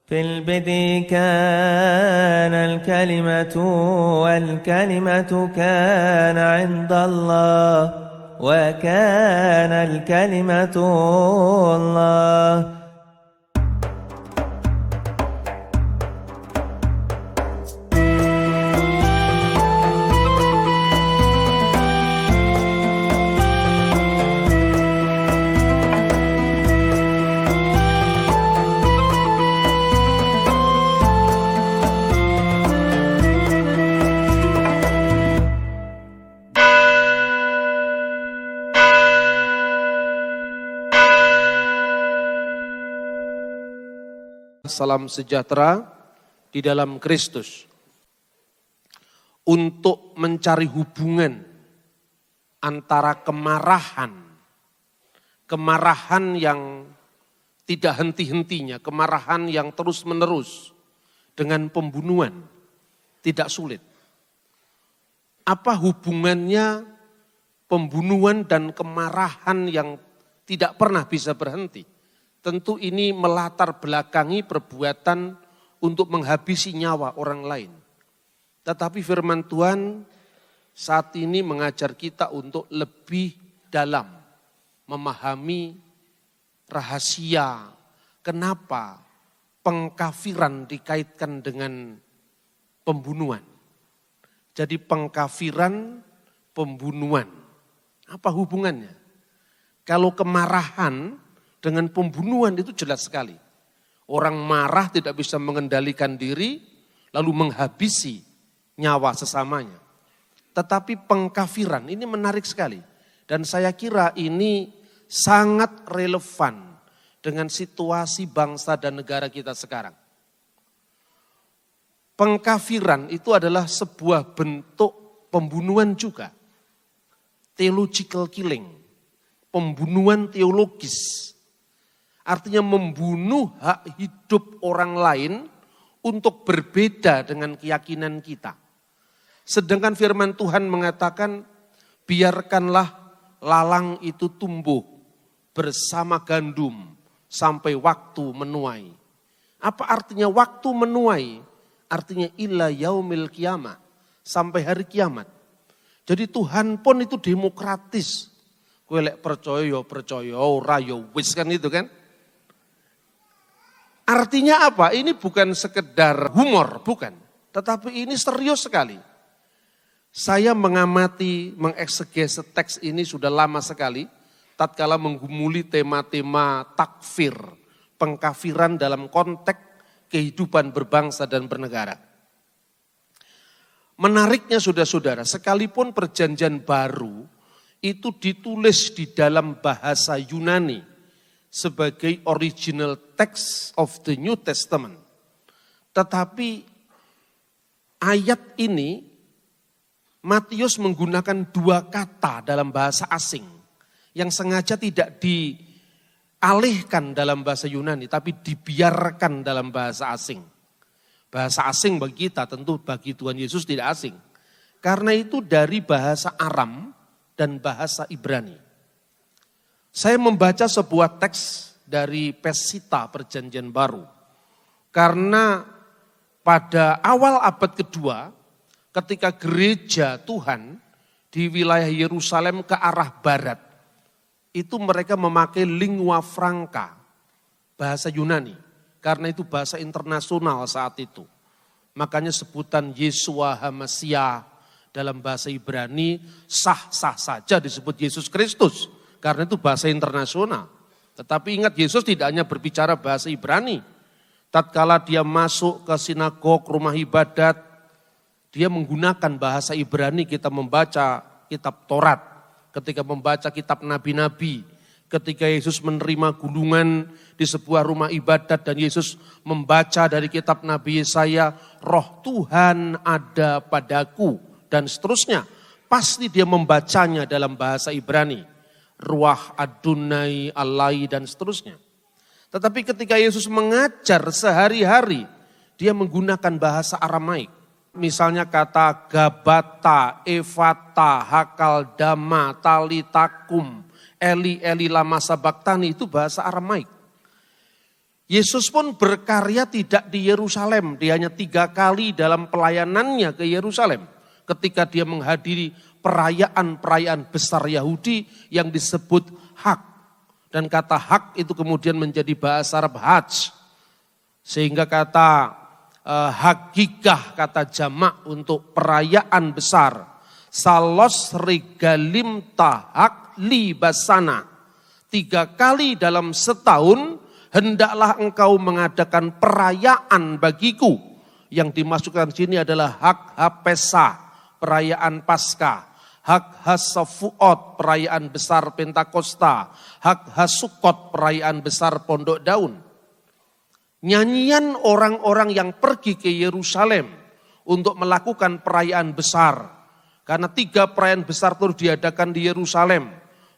في البدء كان الكلمة والكلمة كان عند الله وكان الكلمة الله. Salam sejahtera di dalam Kristus. Untuk mencari hubungan antara kemarahan yang tidak henti-hentinya, kemarahan yang terus-menerus dengan pembunuhan tidak sulit. Apa hubungannya pembunuhan dan kemarahan yang tidak pernah bisa berhenti? Tentu ini melatar belakangi perbuatan untuk menghabisi nyawa orang lain. Tetapi firman Tuhan saat ini mengajar kita untuk lebih dalam memahami rahasia kenapa pengkafiran dikaitkan dengan pembunuhan. Jadi pengkafiran, pembunuhan. Apa hubungannya? Kalau kemarahan dengan pembunuhan itu jelas sekali. Orang marah tidak bisa mengendalikan diri, lalu menghabisi nyawa sesamanya. Tetapi pengkafiran ini menarik sekali. Dan saya kira ini sangat relevan dengan situasi bangsa dan negara kita sekarang. Pengkafiran itu adalah sebuah bentuk pembunuhan juga. Theological killing, pembunuhan teologis. Artinya membunuh hak hidup orang lain untuk berbeda dengan keyakinan kita. Sedangkan firman Tuhan mengatakan, biarkanlah lalang itu tumbuh bersama gandum sampai waktu menuai. Apa artinya waktu menuai? Artinya ila yaumil qiyamah, sampai hari kiamat. Jadi Tuhan pun itu demokratis. Kowe lek percaya ora ya wis kan itu kan. Artinya apa? Ini bukan sekedar humor, bukan. Tetapi ini serius sekali. Saya mengamati, mengeksegese teks ini sudah lama sekali. Tatkala menggumuli tema-tema takfir, pengkafiran dalam konteks kehidupan berbangsa dan bernegara. Menariknya saudara-saudara, sekalipun perjanjian baru itu ditulis di dalam bahasa Yunani sebagai original text of the New Testament. Tetapi ayat ini Matius menggunakan dua kata dalam bahasa asing yang sengaja tidak dialihkan dalam bahasa Yunani tapi dibiarkan dalam bahasa asing. Bahasa asing bagi kita, tentu bagi Tuhan Yesus tidak asing. Karena itu dari bahasa Aram dan bahasa Ibrani. Saya membaca sebuah teks dari Pesita Perjanjian Baru. Karena pada awal abad kedua, ketika gereja Tuhan di wilayah Yerusalem ke arah barat, itu mereka memakai lingua franca, bahasa Yunani. Karena itu bahasa internasional saat itu. Makanya sebutan Yeshua HaMashiach dalam bahasa Ibrani sah-sah saja disebut Yesus Kristus. Karena itu bahasa internasional. Tetapi ingat, Yesus tidak hanya berbicara bahasa Ibrani. Tatkala dia masuk ke sinagog, rumah ibadat, dia menggunakan bahasa Ibrani. Kita membaca kitab Taurat, ketika membaca kitab nabi-nabi, ketika Yesus menerima gulungan di sebuah rumah ibadat dan Yesus membaca dari kitab Nabi Yesaya, Roh Tuhan ada padaku, dan seterusnya. Pasti dia membacanya dalam bahasa Ibrani. Ruah Adonai Alai dan seterusnya. Tetapi ketika Yesus mengajar sehari-hari, dia menggunakan bahasa Aramaik. Misalnya kata Gabata, Evata, Hakal Dama, Talitakum, Eli Eli lama sabaktani, itu bahasa Aramaik. Yesus pun berkarya tidak di Yerusalem, dia hanya 3 kali dalam pelayanannya ke Yerusalem. Ketika dia menghadiri perayaan-perayaan besar Yahudi yang disebut Hak. Dan kata Hak itu kemudian menjadi bahasa Arab Hajj. Sehingga kata Hagigah, kata jamak untuk perayaan besar. Salos regalim tahak libasana. 3 kali dalam setahun hendaklah engkau mengadakan perayaan bagiku. Yang dimasukkan sini adalah Hak HaPesah, perayaan Paskah. Hak HaSafuot, perayaan besar Pentakosta. Hak HaSukot, perayaan besar Pondok Daun. Nyanyian orang-orang yang pergi ke Yerusalem untuk melakukan perayaan besar. Karena 3 perayaan besar terus diadakan di Yerusalem.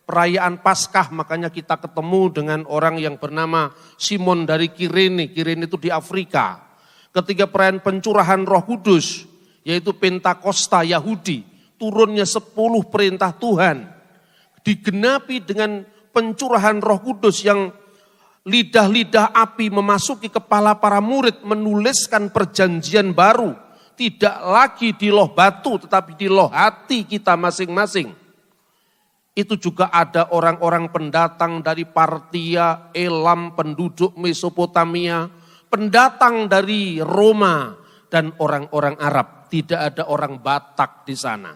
Perayaan Paskah, makanya kita ketemu dengan orang yang bernama Simon dari Kirene. Kirene itu di Afrika. Ketika perayaan pencurahan Roh Kudus, yaitu Pentakosta Yahudi, turunnya 10 perintah Tuhan. Digenapi dengan pencurahan Roh Kudus yang lidah-lidah api memasuki kepala para murid, menuliskan perjanjian baru. Tidak lagi di loh batu, tetapi di loh hati kita masing-masing. Itu juga ada orang-orang pendatang dari Partia, Elam, penduduk Mesopotamia, pendatang dari Roma, dan orang-orang Arab. Tidak ada orang Batak di sana.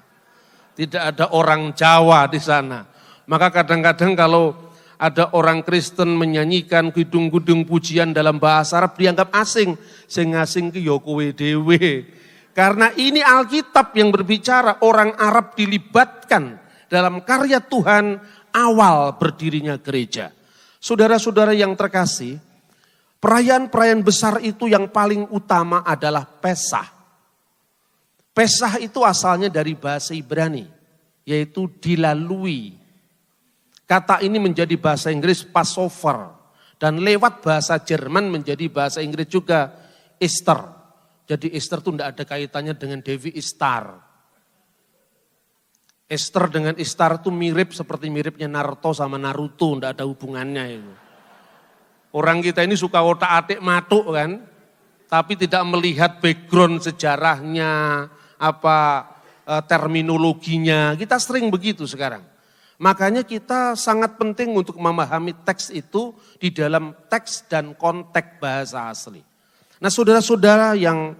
Tidak ada orang Jawa di sana. Maka kadang-kadang kalau ada orang Kristen menyanyikan gudung-gudung pujian dalam bahasa Arab dianggap asing. Sing asing ki ya kowe dhewe. Karena ini Alkitab yang berbicara, orang Arab dilibatkan dalam karya Tuhan awal berdirinya gereja. Saudara-saudara yang terkasih, perayaan-perayaan besar itu yang paling utama adalah Pesah. Pesah itu asalnya dari bahasa Ibrani, yaitu dilalui. Kata ini menjadi bahasa Inggris Passover, dan lewat bahasa Jerman menjadi bahasa Inggris juga Easter. Jadi Easter itu tidak ada kaitannya dengan Dewi Ishtar. Esther dengan Ishtar itu mirip seperti miripnya Naruto sama Naruto, tidak ada hubungannya itu. Orang kita ini suka otak-atik matuk kan, tapi tidak melihat background sejarahnya, terminologinya. Kita sering begitu sekarang. Makanya kita sangat penting untuk memahami teks itu di dalam teks dan konteks bahasa asli. Nah saudara-saudara yang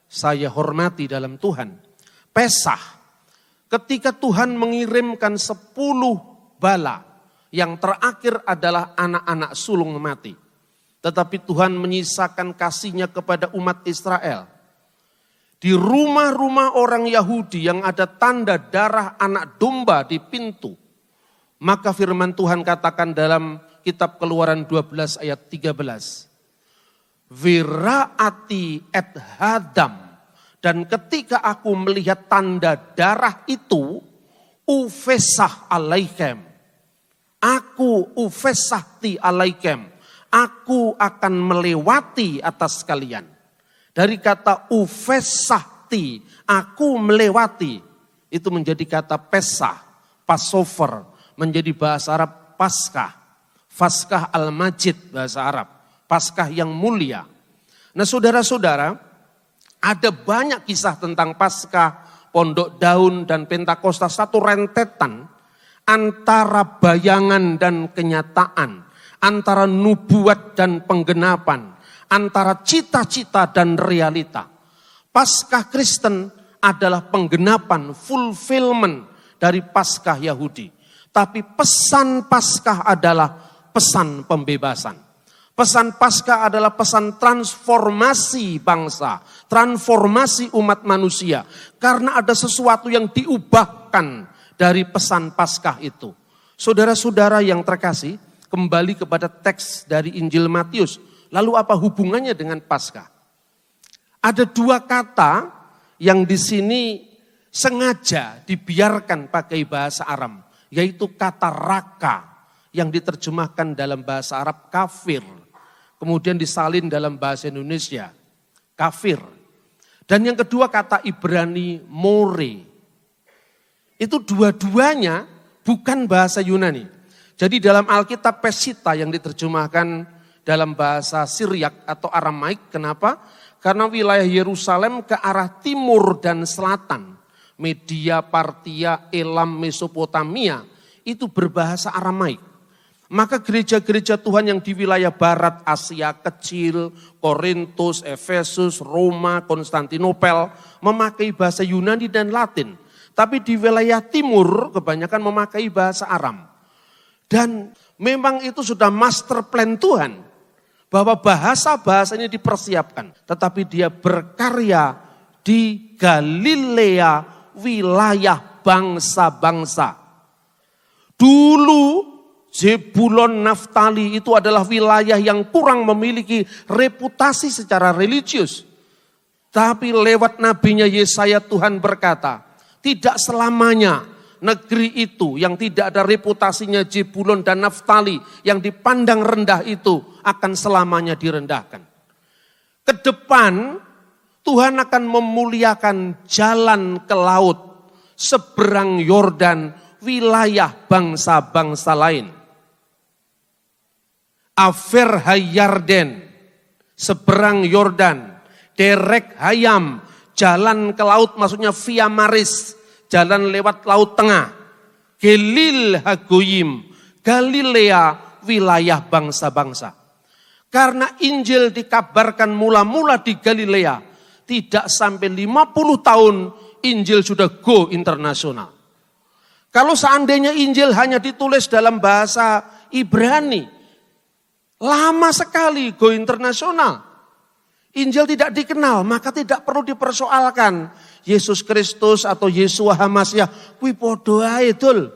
saya hormati dalam Tuhan, Pesah, ketika Tuhan mengirimkan 10 bala, yang terakhir adalah anak-anak sulung mati. Tetapi Tuhan menyisakan kasih-Nya kepada umat Israel. Di rumah-rumah orang Yahudi yang ada tanda darah anak domba di pintu. Maka firman Tuhan katakan dalam kitab Keluaran 12 ayat 13. Viraati et hadam. Dan ketika aku melihat tanda darah itu, ufesah alaikem. Aku ufesahti alaikem. Aku akan melewati atas kalian. Dari kata ufesahti, aku melewati. Itu menjadi kata Pesah, Passover, menjadi bahasa Arab Paskah. Paskah al-Majid bahasa Arab. Paskah yang mulia. Nah saudara-saudara, ada banyak kisah tentang Paskah, Pondok Daun dan Pentakosta, satu rentetan antara bayangan dan kenyataan, antara nubuat dan penggenapan, antara cita-cita dan realita. Paskah Kristen adalah penggenapan, fulfillment dari Paskah Yahudi. Tapi pesan Paskah adalah pesan pembebasan. Pesan Paskah adalah pesan transformasi bangsa, transformasi umat manusia. Karena ada sesuatu yang diubahkan dari pesan Paskah itu. Saudara-saudara yang terkasih, kembali kepada teks dari Injil Matius. Lalu apa hubungannya dengan Paskah? Ada 2 kata yang di sini sengaja dibiarkan pakai bahasa Aram. Yaitu kata raka yang diterjemahkan dalam bahasa Arab kafir. Kemudian disalin dalam bahasa Indonesia, kafir. Dan yang kedua kata Ibrani more. Itu dua-duanya bukan bahasa Yunani. Jadi dalam Alkitab Pesita yang diterjemahkan dalam bahasa Siriak atau Aramaik. Kenapa? Karena wilayah Yerusalem ke arah timur dan selatan, Media, Partia, Elam, Mesopotamia, itu berbahasa Aramaik. Maka gereja-gereja Tuhan yang di wilayah barat, Asia Kecil, Korintus, Efesus, Roma, Konstantinopel, memakai bahasa Yunani dan Latin. Tapi di wilayah timur kebanyakan memakai bahasa Aram. Dan memang itu sudah master plan Tuhan, bahwa bahasa-bahasa ini dipersiapkan. Tetapi dia berkarya di Galilea, wilayah bangsa-bangsa. Dulu Zebulon, Naftali itu adalah wilayah yang kurang memiliki reputasi secara religius. Tapi lewat nabinya Yesaya Tuhan berkata, tidak selamanya negeri itu yang tidak ada reputasinya Zebulon dan Naftali yang dipandang rendah itu akan selamanya direndahkan. Ke depan Tuhan akan memuliakan jalan ke laut seberang Yordan, wilayah bangsa-bangsa lain. Afer Hayarden, seberang Yordan, Derek Hayam, jalan ke laut maksudnya via Maris, jalan lewat laut tengah. Gelil Hagoyim, Galilea, wilayah bangsa-bangsa. Karena Injil dikabarkan mula-mula di Galilea, tidak sampai 50 tahun Injil sudah go internasional. Kalau seandainya Injil hanya ditulis dalam bahasa Ibrani, lama sekali go internasional. Injil tidak dikenal, maka tidak perlu dipersoalkan. Yesus Kristus atau Yesua Hamasyah, kuwi padha ae dul.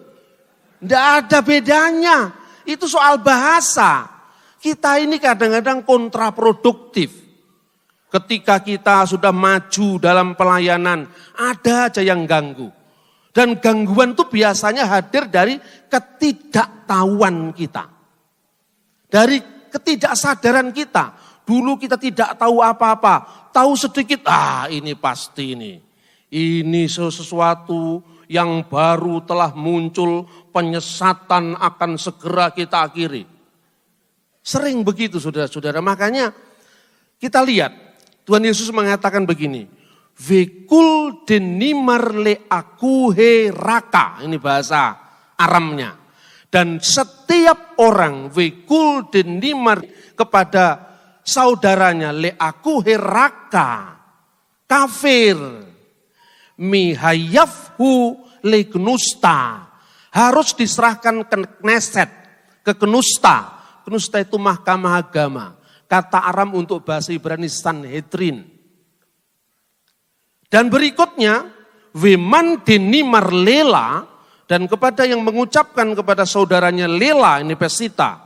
Tidak ada bedanya. Itu soal bahasa. Kita ini kadang-kadang kontraproduktif. Ketika kita sudah maju dalam pelayanan, ada aja yang ganggu. Dan gangguan itu biasanya hadir dari ketidaktahuan kita. Dari ketidaksadaran kita. Dulu kita tidak tahu apa-apa. Tahu sedikit, ini pasti ini. Ini sesuatu yang baru telah muncul, penyesatan akan segera kita akhiri. Sering begitu saudara-saudara. Makanya kita lihat, Tuhan Yesus mengatakan begini. Vekul denimar le akuhe raka. Ini bahasa Aramnya. Dan setiap orang vekul denimar kepada saudaranya le akuhe raka. Kafir. Mihayafhu le knusta. Harus diserahkan ke Kneset, ke Knusta. Knusta itu mahkamah agama. Kata Aram untuk bahasa Ibrani Sanhedrin. Dan berikutnya, Weman denimar lela, dan kepada yang mengucapkan kepada saudaranya lela, ini pesita.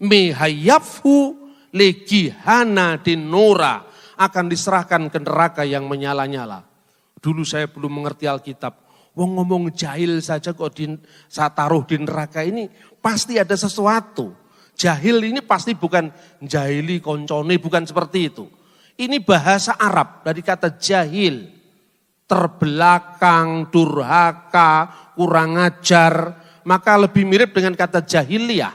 Mehayafhu legihana dinora, akan diserahkan ke neraka yang menyala-nyala. Dulu saya belum mengerti Alkitab. Wong ngomong jahil saja kok saya taruh di neraka ini, pasti ada sesuatu. Jahil ini pasti bukan jahili koncone, bukan seperti itu. Ini bahasa Arab dari kata jahil. Terbelakang, durhaka, kurang ajar. Maka lebih mirip dengan kata jahiliyah.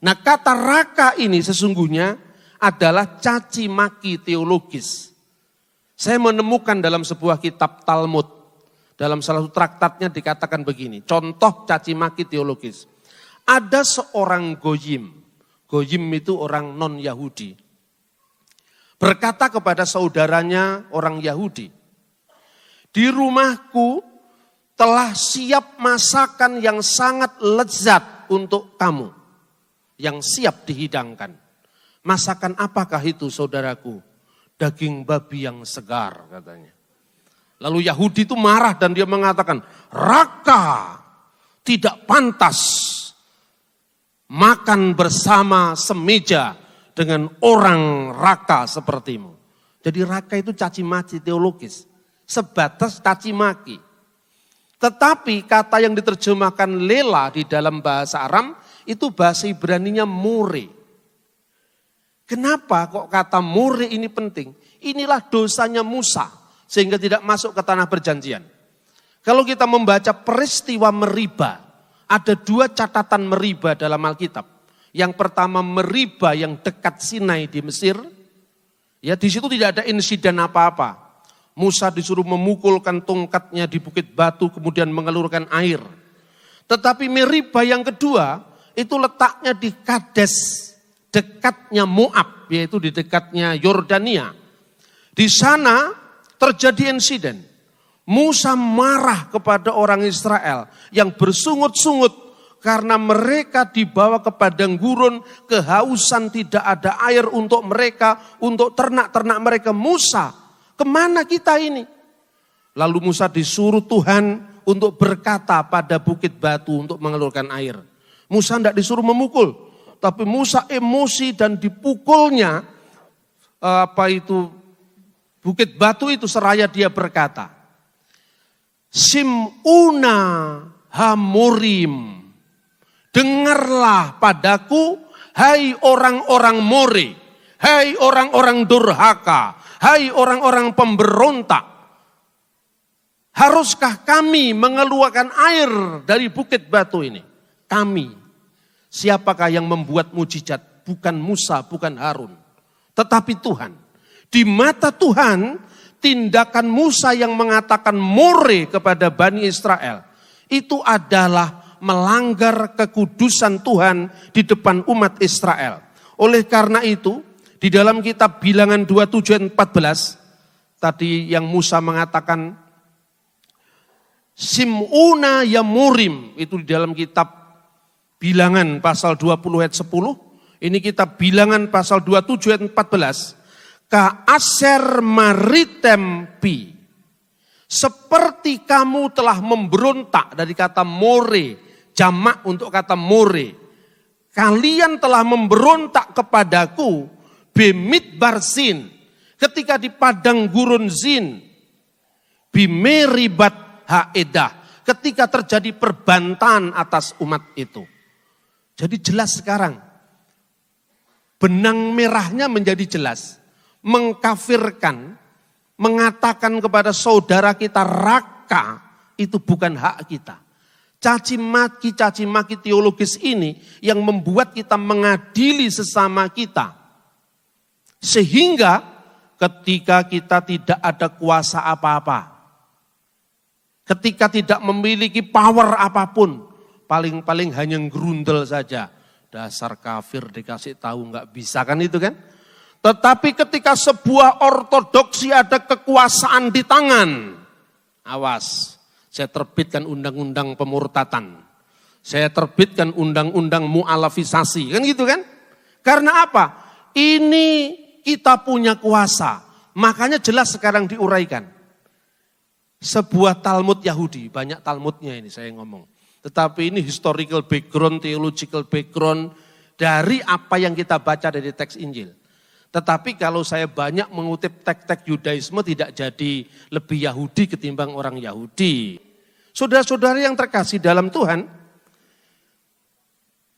Nah kata raka ini sesungguhnya adalah caci maki teologis. Saya menemukan dalam sebuah kitab Talmud. Dalam salah satu traktatnya dikatakan begini. Contoh caci maki teologis. Ada seorang goyim. Goyim itu orang non-Yahudi. Berkata kepada saudaranya orang Yahudi. Di rumahku telah siap masakan yang sangat lezat untuk kamu. Yang siap dihidangkan. Masakan apakah itu saudaraku? Daging babi yang segar katanya. Lalu Yahudi itu marah dan dia mengatakan, raka tidak pantas makan bersama semeja dengan orang raka sepertimu. Jadi raka itu caci maki teologis, sebatas caci maki. Tetapi kata yang diterjemahkan lela di dalam bahasa Aram itu bahasa Ibraninya more. Kenapa kok kata more ini penting? Inilah dosanya Musa sehingga tidak masuk ke tanah perjanjian. Kalau kita membaca peristiwa Meriba, ada dua catatan Meriba dalam Alkitab. Yang pertama Meriba yang dekat Sinai di Mesir. Ya, di situ tidak ada insiden apa-apa. Musa disuruh memukulkan tongkatnya di bukit batu kemudian mengelurkan air. Tetapi Meriba yang kedua itu letaknya di Kades, dekatnya Moab, yaitu di dekatnya Yordania. Di sana terjadi insiden. Musa marah kepada orang Israel yang bersungut-sungut karena mereka dibawa ke padang gurun, kehausan, tidak ada air untuk mereka, untuk ternak-ternak mereka. Musa, kemana kita ini? Lalu Musa disuruh Tuhan untuk berkata pada bukit batu untuk mengelurkan air. Musa tidak disuruh memukul, tapi Musa emosi dan dipukulnya bukit batu itu seraya dia berkata, Sim'una hamurim. Dengarlah padaku, hai orang-orang More, hai orang-orang durhaka, hai orang-orang pemberontak. Haruskah kami mengeluarkan air dari bukit batu ini? Kami. Siapakah yang membuat mujizat? Bukan Musa, bukan Harun, tetapi Tuhan. Di mata Tuhan, tindakan Musa yang mengatakan More kepada Bani Israel, itu adalah melanggar kekudusan Tuhan di depan umat Israel. Oleh karena itu, di dalam kitab Bilangan 27 ayat 14, tadi yang Musa mengatakan, Sim'una yamurim, itu di dalam kitab Bilangan pasal 20 ayat 10, ini kitab Bilangan pasal 27 ayat 14, Ka'aser maritempi, seperti kamu telah memberontak, dari kata More, jamak untuk kata More. Kalian telah memberontak kepadaku, bimit barsin, ketika di padang gurun Zin, bimeribat haedah, ketika terjadi perbantahan atas umat itu. Jadi jelas sekarang, benang merahnya menjadi jelas, mengkafirkan, mengatakan kepada saudara kita Raka, itu bukan hak kita. Caci maki teologis ini yang membuat kita mengadili sesama kita. Sehingga ketika kita tidak ada kuasa apa-apa, ketika tidak memiliki power apapun, paling-paling hanya ngerundel saja. Dasar kafir dikasih tahu nggak bisa, kan itu kan. Tetapi ketika sebuah ortodoksi ada kekuasaan di tangan, awas. Saya terbitkan undang-undang pemurtatan. Saya terbitkan undang-undang mu'alafisasi. Kan gitu kan? Karena apa? Ini kita punya kuasa. Makanya jelas sekarang diuraikan. Sebuah Talmud Yahudi. Banyak Talmudnya ini saya ngomong. Tetapi ini historical background, theological background dari apa yang kita baca dari teks Injil. Tetapi kalau saya banyak mengutip teks-teks Yudaisme tidak jadi lebih Yahudi ketimbang orang Yahudi. Saudara-saudara yang terkasih dalam Tuhan,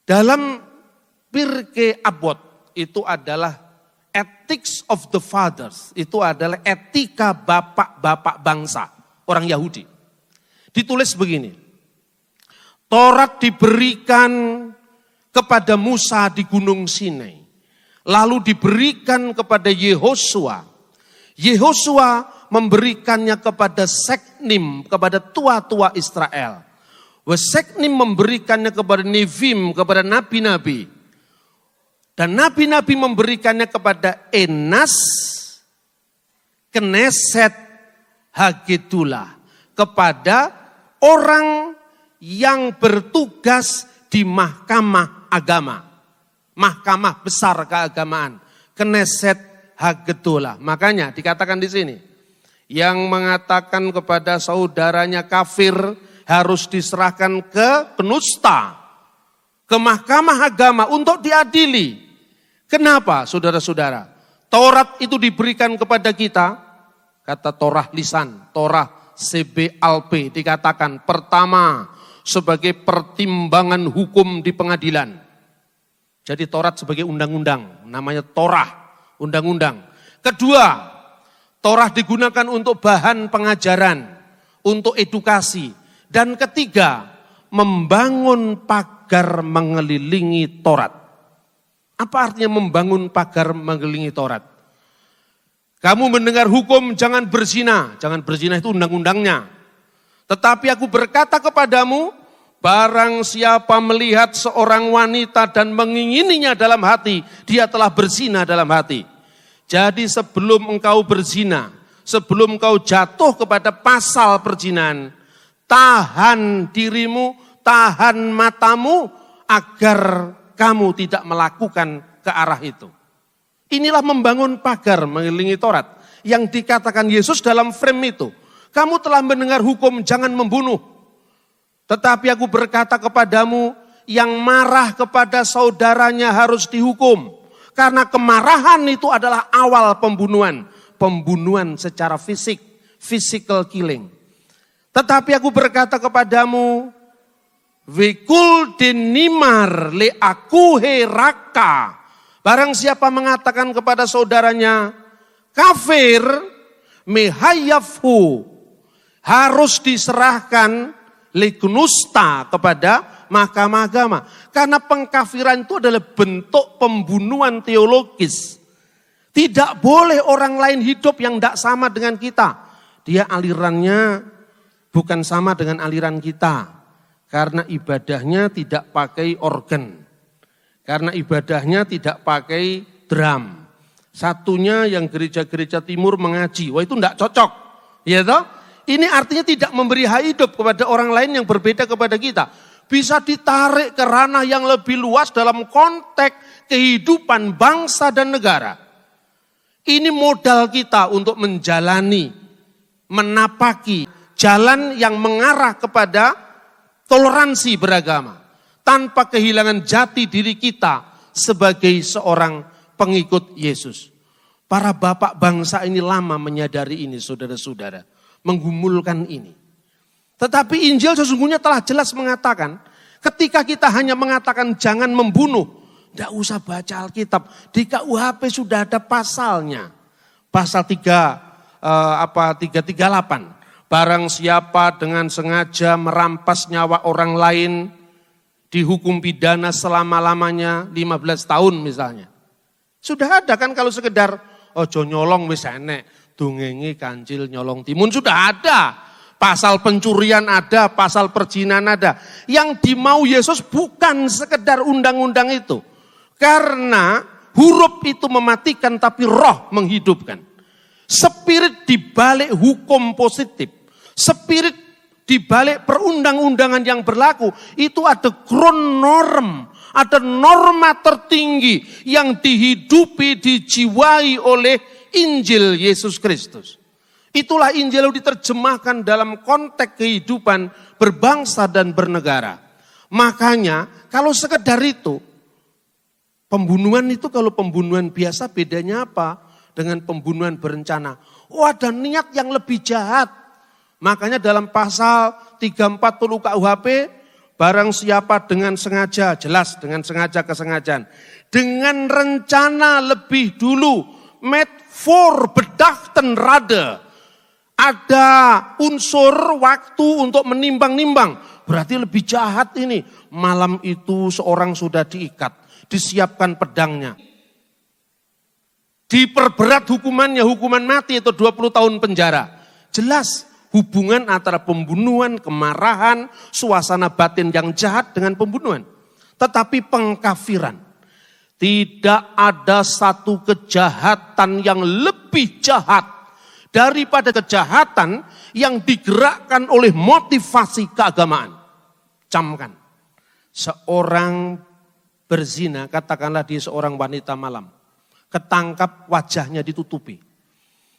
dalam Pirkei Avot itu adalah ethics of the fathers, itu adalah etika bapak-bapak bangsa orang Yahudi. Ditulis begini, Taurat diberikan kepada Musa di Gunung Sinai. Lalu diberikan kepada Yehosua. Yehosua memberikannya kepada Seknim, kepada tua-tua Israel. Seknim memberikannya kepada Nevim, kepada nabi-nabi. Dan nabi-nabi memberikannya kepada Enas, Kneset, Hagedula. Kepada orang yang bertugas di mahkamah agama. Mahkamah besar keagamaan, Kneset Hagedula. Makanya dikatakan di sini, yang mengatakan kepada saudaranya kafir harus diserahkan ke penusta, ke mahkamah agama untuk diadili. Kenapa saudara-saudara? Taurat itu diberikan kepada kita, kata Torah lisan, Torah CBLP dikatakan pertama sebagai pertimbangan hukum di pengadilan. Jadi Taurat sebagai undang-undang, namanya Torah, undang-undang. Kedua, Torah digunakan untuk bahan pengajaran, untuk edukasi. Dan ketiga, membangun pagar mengelilingi Taurat. Apa artinya membangun pagar mengelilingi Taurat? Kamu mendengar hukum jangan berzina. Jangan berzina itu undang-undangnya. Tetapi aku berkata kepadamu, barang siapa melihat seorang wanita dan mengingininya dalam hati, dia telah berzina dalam hati. Jadi sebelum engkau berzina, sebelum engkau jatuh kepada pasal perzinahan, tahan dirimu, tahan matamu agar kamu tidak melakukan ke arah itu. Inilah membangun pagar mengelilingi Taurat yang dikatakan Yesus dalam frame itu. Kamu telah mendengar hukum jangan membunuh. Tetapi aku berkata kepadamu, yang marah kepada saudaranya harus dihukum. Karena kemarahan itu adalah awal pembunuhan. Pembunuhan secara fisik, physical killing. Tetapi aku berkata kepadamu, Wekul denimar le aku heraka. Barang siapa mengatakan kepada saudaranya, kafir, mehayafhu, harus diserahkan legnusta kepada mahkamah agama. Karena pengkafiran itu adalah bentuk pembunuhan teologis. Tidak boleh orang lain hidup yang tidak sama dengan kita. Dia alirannya bukan sama dengan aliran kita. Karena ibadahnya tidak pakai organ. Karena ibadahnya tidak pakai drum. Satunya yang gereja-gereja timur mengaji. Wah itu tidak cocok. Ya toh? Ini artinya tidak memberi hak hidup kepada orang lain yang berbeda kepada kita. Bisa ditarik ke ranah yang lebih luas dalam konteks kehidupan bangsa dan negara. Ini modal kita untuk menjalani, menapaki jalan yang mengarah kepada toleransi beragama. Tanpa kehilangan jati diri kita sebagai seorang pengikut Yesus. Para bapak bangsa ini lama menyadari ini saudara-saudara. Menggumulkan ini. Tetapi Injil sesungguhnya telah jelas mengatakan, ketika kita hanya mengatakan jangan membunuh, tidak usah baca Alkitab. Di KUHP sudah ada pasalnya. Pasal 338. Barang siapa dengan sengaja merampas nyawa orang lain, dihukum pidana selama-lamanya 15 tahun misalnya. Sudah ada kan kalau sekedar ojo nyolong wis enek, dungengi kancil nyolong timun sudah ada. Pasal pencurian ada, pasal perzinahan ada. Yang dimau Yesus bukan sekedar undang-undang itu. Karena huruf itu mematikan tapi roh menghidupkan. Spirit dibalik hukum positif. Spirit di balik perundang-undangan yang berlaku, itu ada ground norm, ada norma tertinggi yang dihidupi, dijiwai oleh Injil Yesus Kristus. Itulah Injil yang diterjemahkan dalam konteks kehidupan berbangsa dan bernegara. Makanya kalau sekedar itu, pembunuhan itu kalau pembunuhan biasa bedanya apa dengan pembunuhan berencana? Oh ada niat yang lebih jahat. Makanya dalam pasal 340 KUHP, barang siapa dengan sengaja, jelas dengan sengaja kesengajaan. Dengan rencana lebih dulu, made for bedachten rade. Ada unsur waktu untuk menimbang-nimbang. Berarti lebih jahat ini. Malam itu seorang sudah diikat, disiapkan pedangnya. Diperberat hukumannya, hukuman mati atau 20 tahun penjara. Jelas. Hubungan antara pembunuhan, kemarahan, suasana batin yang jahat dengan pembunuhan. Tetapi pengkafiran. Tidak ada satu kejahatan yang lebih jahat daripada kejahatan yang digerakkan oleh motivasi keagamaan. Camkan. Seorang berzina, katakanlah dia seorang wanita malam. Ketangkap wajahnya ditutupi.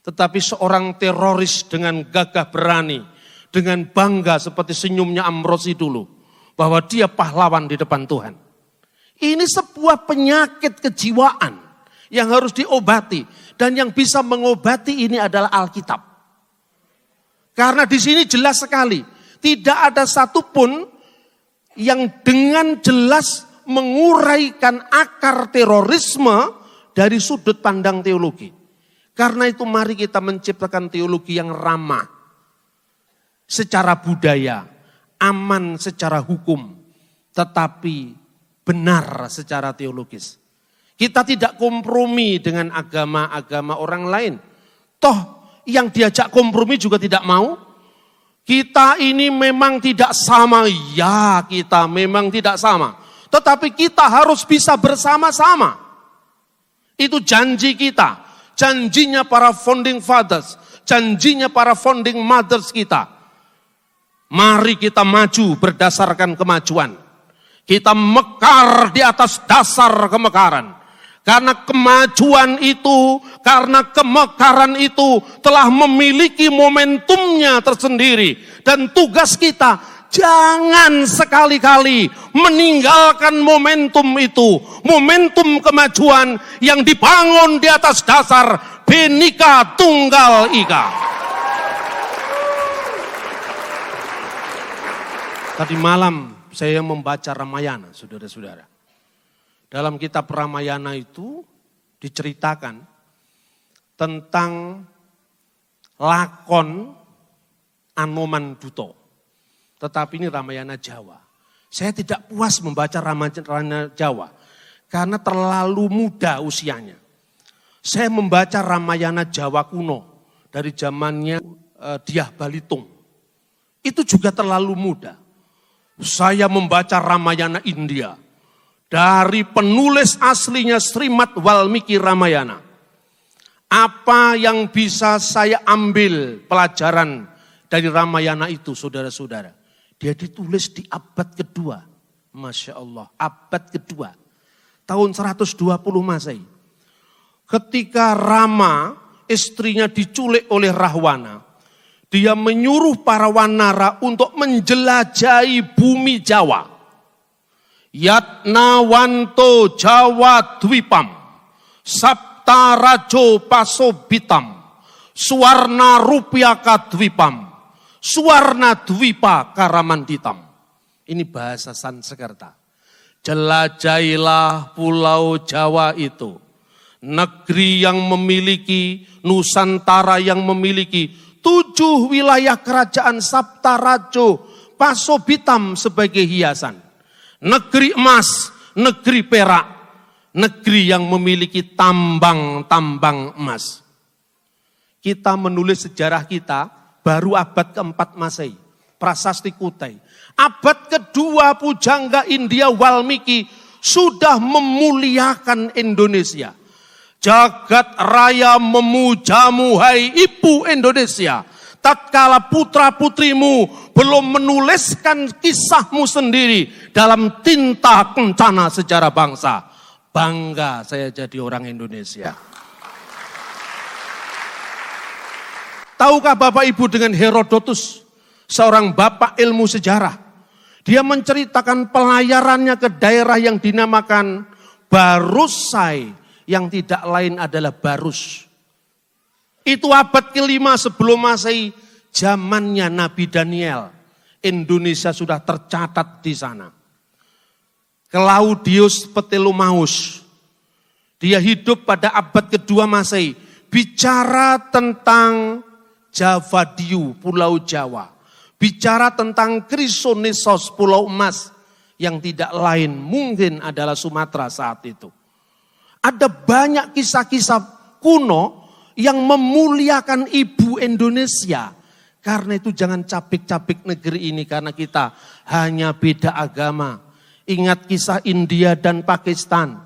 Tetapi seorang teroris dengan gagah berani, dengan bangga seperti senyumnya Amrozi dulu, bahwa dia pahlawan di depan Tuhan. Ini sebuah penyakit kejiwaan yang harus diobati. Dan yang bisa mengobati ini adalah Alkitab. Karena di sini jelas sekali, tidak ada satupun yang dengan jelas menguraikan akar terorisme dari sudut pandang teologi. Karena itu mari kita menciptakan teologi yang ramah secara budaya, aman secara hukum, tetapi benar secara teologis. Kita tidak kompromi dengan agama-agama orang lain. Toh yang diajak kompromi juga tidak mau. Kita ini memang tidak sama. Ya, kita memang tidak sama. Tetapi kita harus bisa bersama-sama. Itu janji kita. Janjinya para founding fathers. Janjinya para founding mothers kita. Mari kita maju berdasarkan kemajuan. Kita mekar di atas dasar kemekaran. Karena kemajuan itu, karena kemekaran itu telah memiliki momentumnya tersendiri. Dan tugas kita, jangan sekali-kali meninggalkan momentum itu. Momentum kemajuan yang dibangun di atas dasar Bhinneka Tunggal Ika. Tadi malam saya membaca Ramayana, saudara-saudara. Dalam kitab Ramayana itu diceritakan tentang lakon Anoman Duto. Tetapi ini Ramayana Jawa. Saya tidak puas membaca Ramayana Jawa karena terlalu muda usianya. Saya membaca Ramayana Jawa kuno dari zamannya Dyah Balitung. Itu juga terlalu muda. Saya membaca Ramayana India. Dari penulis aslinya Srimad Walmiki Ramayana. Apa yang bisa saya ambil pelajaran dari Ramayana itu, saudara-saudara? Dia ditulis di abad kedua. Masya Allah, abad kedua. Tahun 120 Masehi. Ketika Rama, istrinya diculik oleh Rahwana. Dia menyuruh para wanara untuk menjelajahi bumi Jawa. Yatnawanto Jawa Dwipam, Sapta Rajo Pasobitam, Suwarna Rupiaka Dwipam, Suwarna Dwipa Karamanditam. Ini bahasa Sanskerta. Jelajahilah pulau Jawa itu. Negeri yang memiliki, Nusantara yang memiliki 7 wilayah kerajaan Sapta Rajo Pasobitam sebagai hiasan. Negeri emas, negeri perak, negeri yang memiliki tambang-tambang emas. Kita menulis sejarah kita baru abad keempat Masehi, Prasasti Kutai. Abad kedua Pujangga India Walmiki sudah memuliakan Indonesia. Jagat raya memujamu hai ibu Indonesia. Tatkala putra-putrimu belum menuliskan kisahmu sendiri dalam tinta kencana sejarah bangsa. Bangga saya jadi orang Indonesia. Tahukah Bapak Ibu dengan Herodotus, seorang bapak ilmu sejarah. Dia menceritakan pelayarannya ke daerah yang dinamakan Barusai, yang tidak lain adalah Barus. Itu abad ke-5 sebelum Masehi, zamannya Nabi Daniel. Indonesia sudah tercatat di sana. Claudius Ptolemeus, dia hidup pada abad kedua Masehi, bicara tentang Javadiu, Pulau Jawa. Bicara tentang Chrysonesos, Pulau Emas, yang tidak lain mungkin adalah Sumatera saat itu. Ada banyak kisah-kisah kuno yang memuliakan ibu Indonesia. Karena itu jangan capik-capik negeri ini karena kita hanya beda agama. Ingat kisah India dan Pakistan.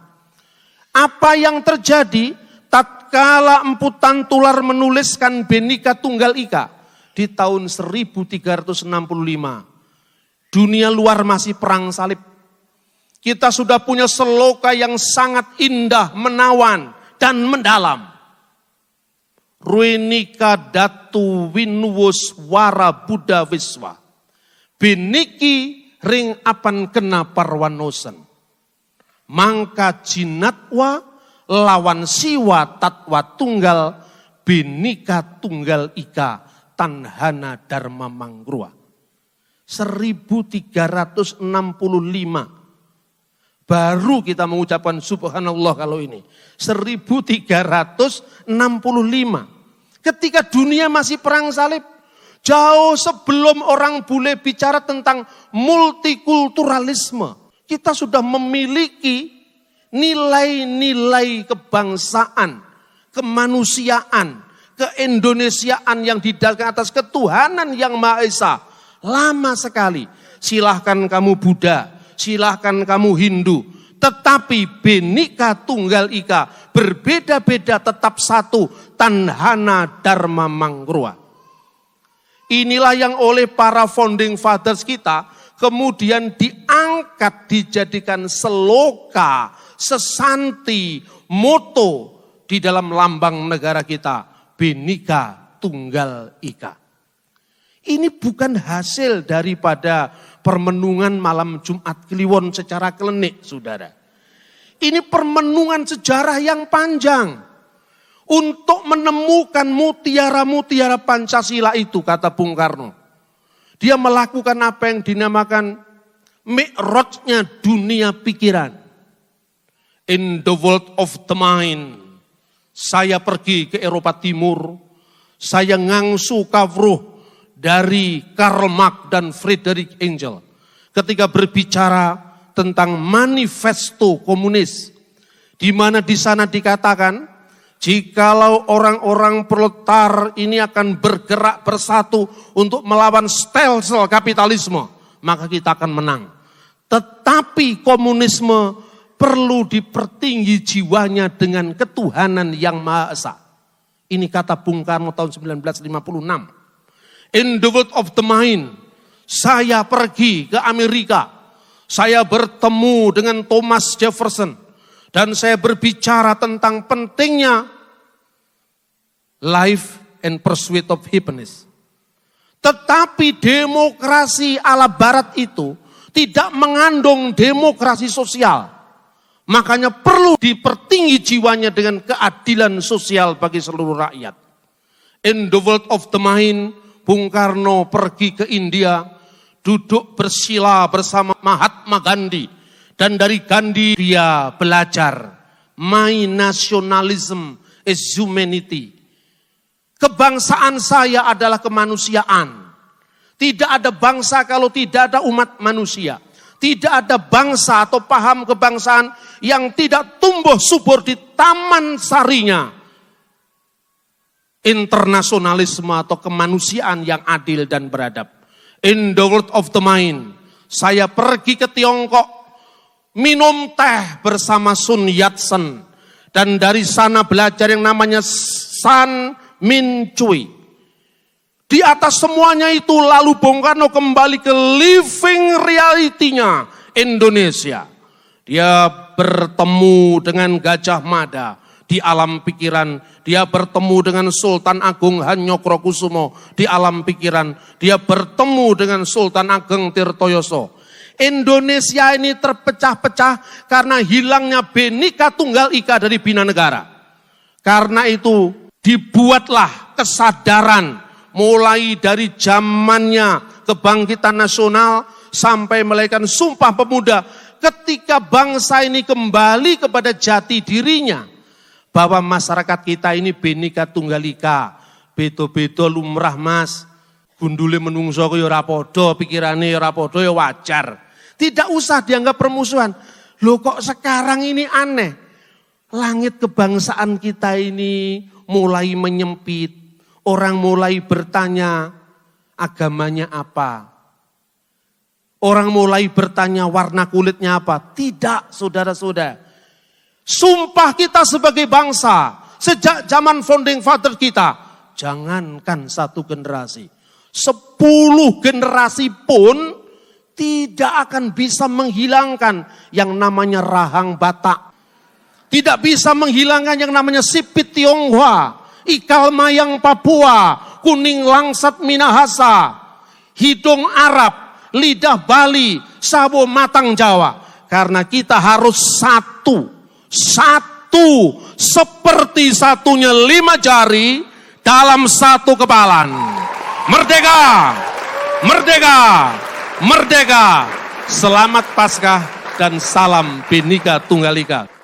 Apa yang terjadi tatkala Empu Tantular menuliskan Bhinneka Tunggal Ika di tahun 1365. Dunia luar masih perang salib. Kita sudah punya seloka yang sangat indah, menawan dan mendalam. Ruenika datu winuwus wara Buddha wiswa. Biniki ring apan kena parwanosen. Mangka jinatwa lawan siwa tatwa tunggal. Bhinneka Tunggal Ika tanhana dharma mangrua. 1365. Baru kita mengucapkan subhanallah kalau ini. 1365. Ketika dunia masih perang salib. Jauh sebelum orang bule bicara tentang multikulturalisme. Kita sudah memiliki nilai-nilai kebangsaan, kemanusiaan, keindonesiaan yang didasarkan atas ketuhanan yang Maha Esa. Lama sekali. Silahkan kamu Buddha, silahkan kamu Hindu. Tetapi Bhinneka Tunggal Ika, berbeda-beda tetap satu, Tanhana Dharma Mangruwa. Inilah yang oleh para founding fathers kita kemudian diangkat, dijadikan seloka, sesanti, moto di dalam lambang negara kita, Bhinneka Tunggal Ika. Ini bukan hasil daripada permenungan malam Jumat Kliwon secara klenik, saudara. Ini permenungan sejarah yang panjang. Untuk menemukan mutiara-mutiara Pancasila itu, kata Bung Karno. Dia melakukan apa yang dinamakan mi'rajnya dunia pikiran. In the world of the mind. Saya pergi ke Eropa Timur. Saya ngangsu kawruh dari Karl Marx dan Friedrich Engels ketika berbicara tentang manifesto komunis, di mana di sana dikatakan jikalau orang-orang proletar ini akan bergerak bersatu untuk melawan stelsel kapitalisme, maka kita akan menang. Tetapi komunisme perlu dipertinggi jiwanya dengan ketuhanan yang Maha Esa. Ini kata Bung Karno tahun 1956. In the world of the mind, saya pergi ke Amerika. Saya bertemu dengan Thomas Jefferson. Dan saya berbicara tentang pentingnya life and pursuit of happiness. Tetapi demokrasi ala barat itu tidak mengandung demokrasi sosial. Makanya perlu dipertinggi jiwanya dengan keadilan sosial bagi seluruh rakyat. In the world of the mind, Bung Karno pergi ke India, duduk bersila bersama Mahatma Gandhi. Dan dari Gandhi dia belajar, my nationalism is humanity. Kebangsaan saya adalah kemanusiaan. Tidak ada bangsa kalau tidak ada umat manusia. Tidak ada bangsa atau paham kebangsaan yang tidak tumbuh subur di taman sarinya. Internasionalisme atau kemanusiaan yang adil dan beradab. In the world of the mind, saya pergi ke Tiongkok, minum teh bersama Sun Yat-sen. Dan dari sana belajar yang namanya San Min Cui. Di atas semuanya itu lalu Bung Karno kembali ke living reality-nya Indonesia. Dia bertemu dengan Gajah Mada di alam pikiran. Dia bertemu dengan Sultan Agung Hanyokrokusumo di alam pikiran. Dia bertemu dengan Sultan Ageng Tirtoyoso. Indonesia ini terpecah-pecah karena hilangnya Bhinneka Tunggal Ika dari bina negara. Karena itu dibuatlah kesadaran mulai dari zamannya kebangkitan nasional sampai melahirkan Sumpah Pemuda ketika bangsa ini kembali kepada jati dirinya. Bahwa masyarakat kita ini Bhinneka Tunggal Ika, beda-beda lumrah mas, gundule menungso kaya ora padha, pikirane ora padha ya wajar. Tidak usah dianggap permusuhan. Loh kok sekarang ini aneh. Langit kebangsaan kita ini mulai menyempit. Orang mulai bertanya agamanya apa. Orang mulai bertanya warna kulitnya apa. Tidak saudara-saudara. Sumpah kita sebagai bangsa. Sejak zaman founding father kita. Jangankan satu generasi. 10 generasi pun tidak akan bisa menghilangkan yang namanya rahang Batak. Tidak bisa menghilangkan yang namanya sipit Tionghoa, ikal mayang Papua, kuning langsat Minahasa, hidung Arab, lidah Bali, sawo matang Jawa. Karena kita harus satu seperti satunya 5 jari dalam satu kepalan. Merdeka, merdeka, merdeka. Selamat Paskah dan salam Bhinneka Tunggal Ika.